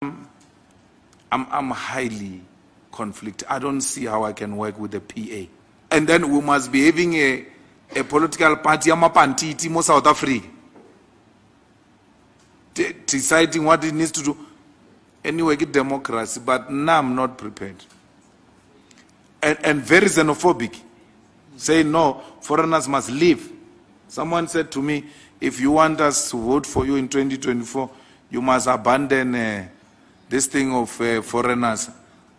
I'm highly conflicted. I don't see how I can work with the PA. And then we must be having a political party in South Africa, deciding what it needs to do. Anyway, get democracy, but now I'm not prepared. And very xenophobic. Say no, foreigners must leave. Someone said to me, if you want us to vote for you in 2024, you must abandon this thing of foreigners.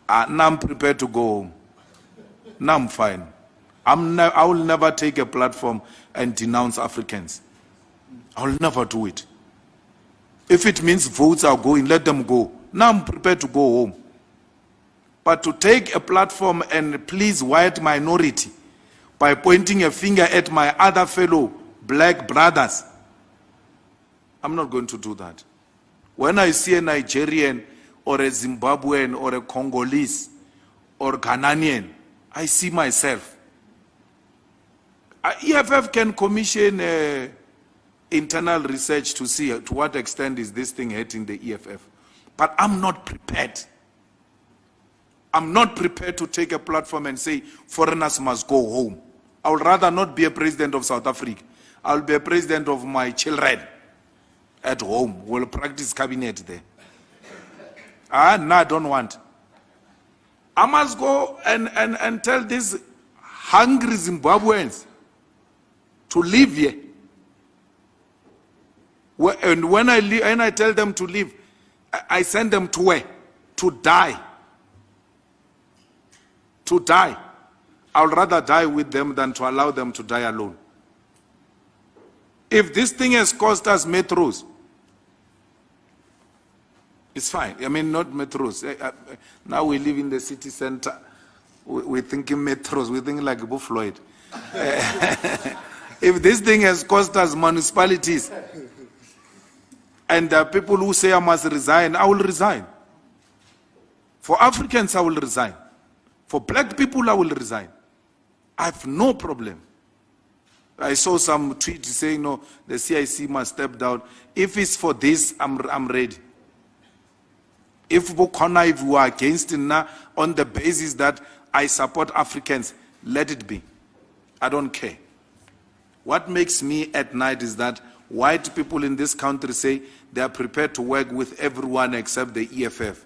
Now I'm prepared to go home. Now I'm fine. I will never take a platform and denounce Africans. I will never do it. If it means votes are going, let them go. Now I'm prepared to go home. But to take a platform and please white minority by pointing a finger at my other fellow black brothers, I'm not going to do that. When I see a Nigerian or a Zimbabwean or a Congolese or Ghanaian, I see myself. EFF can commission internal research to see to what extent is this thing hurting the EFF. But I'm not prepared. I'm not prepared to take a platform and say foreigners must go home. I would rather not be a president of South Africa. I'll be a president of my children at home. We'll practice cabinet there. No, I don't want. I must go and tell these hungry Zimbabweans to leave here. And when I tell them to leave, I send them to where? To die. To die. I would rather die with them than to allow them to die alone. If this thing has cost us metros, it's fine. I mean, not metros. Now we live in the city center. We're thinking metros. We're thinking like Bo Floyd. If this thing has cost us municipalities, and there are people who say I must resign, I will resign. For Africans, I will resign. For black people, I will resign. I have no problem. I saw some tweet saying, no, the CIC must step down. If it's for this, I'm ready. If you are against it now on the basis that I support Africans, let it be. I don't care. What makes me at night is that white people in this country say they are prepared to work with everyone except the EFF,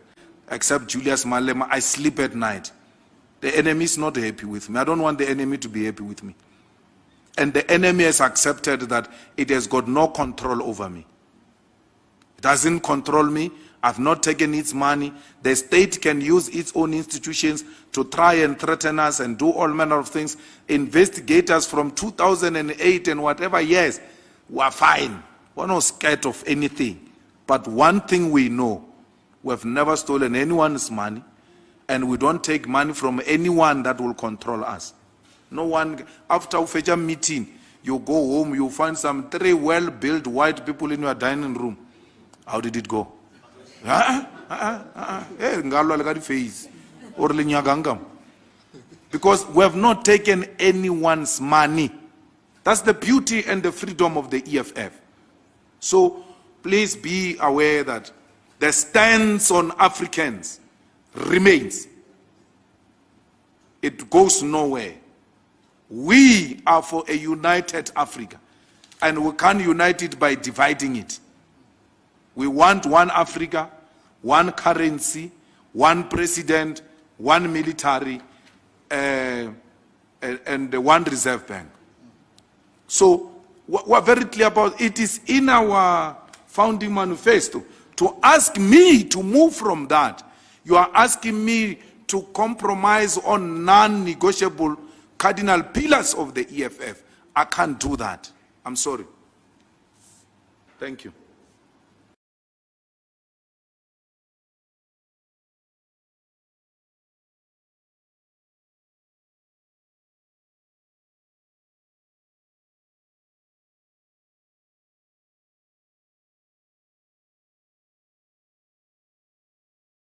except Julius Malema. I sleep at night. The enemy is not happy with me. I don't want the enemy to be happy with me. And the enemy has accepted that it has got no control over me. It doesn't control me. I've not taken its money. The state can use its own institutions to try and threaten us and do all manner of things. Investigators from 2008 and whatever years were fine. We're not scared of anything. But one thing we know, we have never stolen anyone's money, and we don't take money from anyone that will control us. No one, after a meeting, you go home, you find some 3 well-built white people in your dining room. How did it go? Because we have not taken anyone's money. That's the beauty and the freedom of the EFF. So please be aware that the stance on Africans remains. It goes nowhere. We are for a united Africa, and we can't unite it by dividing it. We want one Africa, one currency, one president, one military, and one reserve bank. So we're very clear about it. It is in our founding manifesto. To ask me to move from that, you are asking me to compromise on non-negotiable cardinal pillars of the EFF. I can't do that. I'm sorry. Thank you.